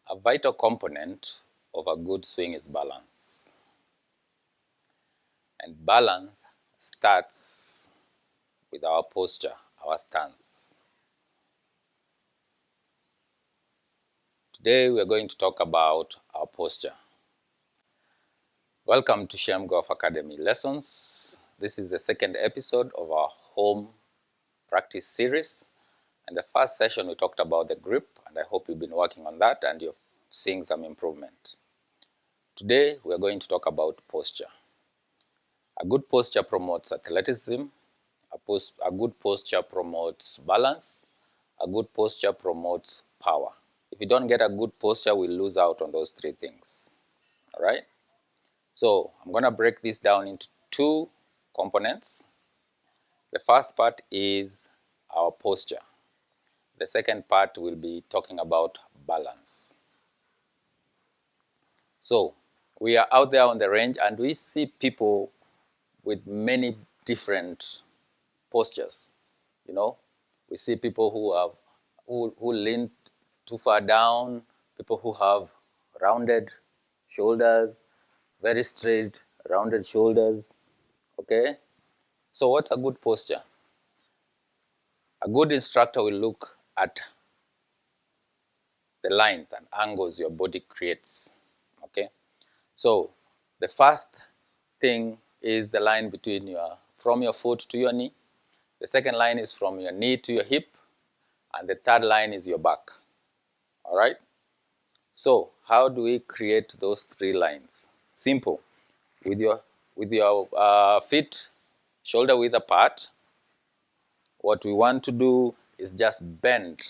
A vital component of a good swing is balance. And balance starts with our posture, our stance. Today we are going to talk about our posture. Welcome to Shem Golf Academy Lessons. This is the second episode of our home practice series. And the first session we talked about the grip, and I hope you've been working on that and you're seeing some improvement. Today we are going to talk about posture. A good posture promotes athleticism. A good posture promotes balance. A good posture promotes power. If you don't get a good posture, we'll lose out on those three things. All right? So I'm going to break this down into two components. The first part is our posture. The second part will be talking about balance. So we are out there on the range and we see people with many different postures. You know, we see people who lean too far down, people who have rounded shoulders, very straight, rounded shoulders. Okay? So what's a good posture? A good instructor will look at the lines and angles your body creates. Okay? So the first thing is the line from your foot to your knee. The second line is from your knee to your hip. And the third line is your back. All right? So how do we create those three lines? Simple. With your feet shoulder width apart, what we want to do is just bend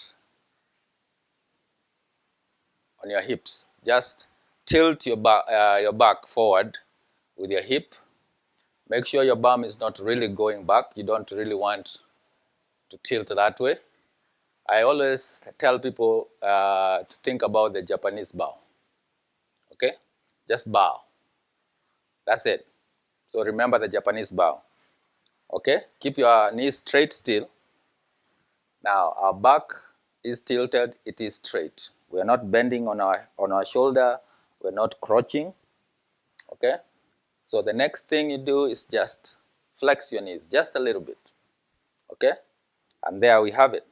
on your hips. Just tilt your back forward with your hip. Make sure your bum is not really going back. You don't really want to tilt that way. I always tell people to think about the Japanese bow. Okay? Just bow. That's it. So remember the Japanese bow. Okay? Keep your knees straight still. Now our back is tilted, it is straight. We're not bending on our shoulder, we're not crouching. Okay? So the next thing you do is just flex your knees just a little bit. Okay? And there we have it.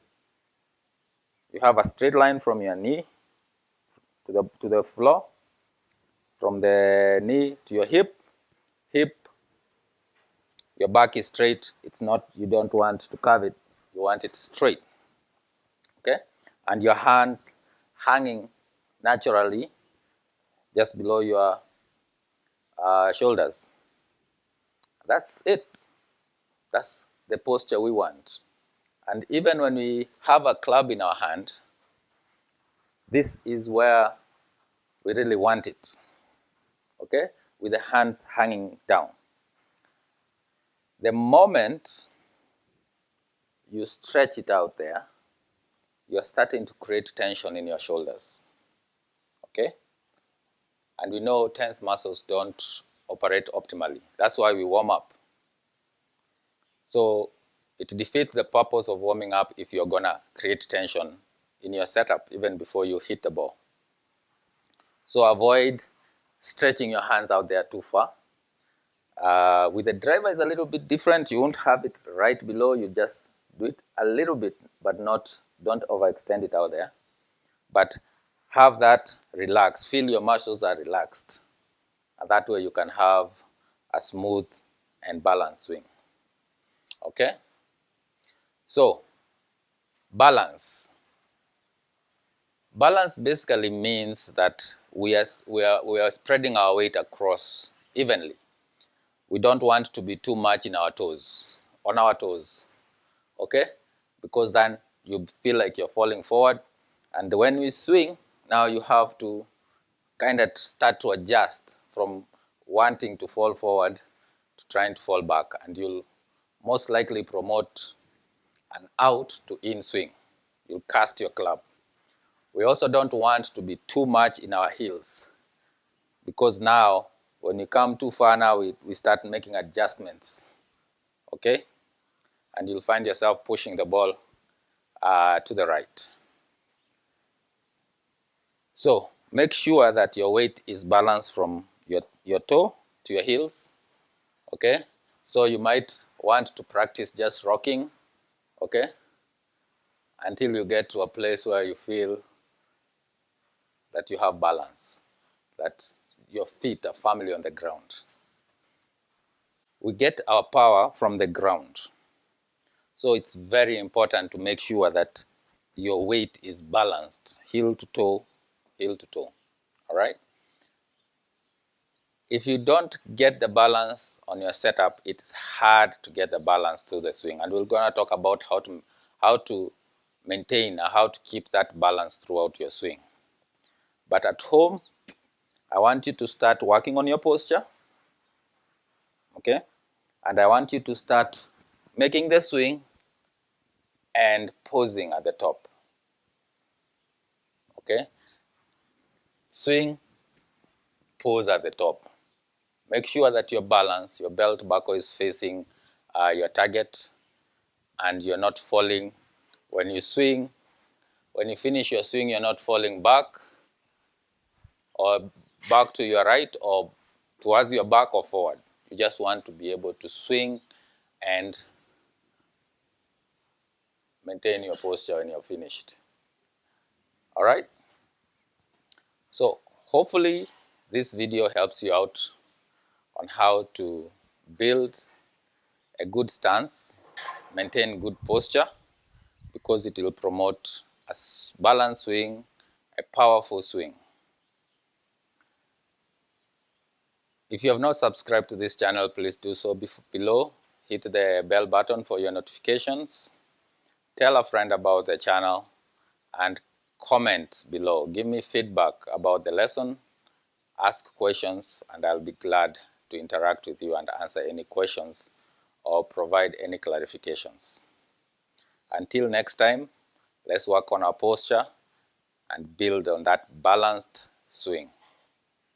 You have a straight line from your knee to the floor, from the knee to your hip, your back is straight. It's not, you don't want to curve it, you want it straight. Okay? And your hands hanging naturally just below your shoulders. That's it. That's the posture we want. And even when we have a club in our hand, this is where we really want it. Okay? With the hands hanging down. The moment you stretch it out there, you're starting to create tension in your shoulders. Okay? And we know tense muscles don't operate optimally. That's why we warm up. So it defeats the purpose of warming up if you're going to create tension in your setup even before you hit the ball. So avoid stretching your hands out there too far. With the driver, it's a little bit different. You won't have it right below. You just do it a little bit, but don't overextend it out there. But have that relaxed. Feel your muscles are relaxed. And that way you can have a smooth and balanced swing. Okay? So, balance. Balance basically means that we are spreading our weight across evenly. We don't want to be too much on our toes. Okay? Because then you feel like you're falling forward. And when we swing, now you have to kind of start to adjust from wanting to fall forward to trying to fall back. And you'll most likely promote an out to in swing. You'll cast your club. We also don't want to be too much in our heels, because now when you come too far now, we start making adjustments. Okay? And you'll find yourself pushing the ball to the right. So Make sure that your weight is balanced from your toe to your heels, okay? So you might want to practice just rocking, okay, until you get to a place where you feel that you have balance, that your feet are firmly on the ground. We get our power from the ground. So it's very important to make sure that your weight is balanced, heel to toe, heel to toe, all right? If you don't get the balance on your setup, it's hard to get the balance to the swing. And we're going to talk about how to maintain or how to keep that balance throughout your swing. But at home, I want you to start working on your posture, okay? And I want you to start making the swing and posing at the top, okay? Swing, pose at the top. Make sure that your balance, your belt buckle is facing your target and you're not falling. When you swing, when you finish your swing, you're not falling back or back to your right or towards your back or forward. You just want to be able to swing and maintain your posture when you're finished. All right? So hopefully this video helps you out on how to build a good stance, maintain good posture, because it will promote a balanced swing, a powerful swing. If you have not subscribed to this channel, please do so below. Hit the bell button for your notifications. Tell a friend about the channel and comment below. Give me feedback about the lesson. Ask questions and I'll be glad to interact with you and answer any questions or provide any clarifications. Until next time, let's work on our posture and build on that balanced swing.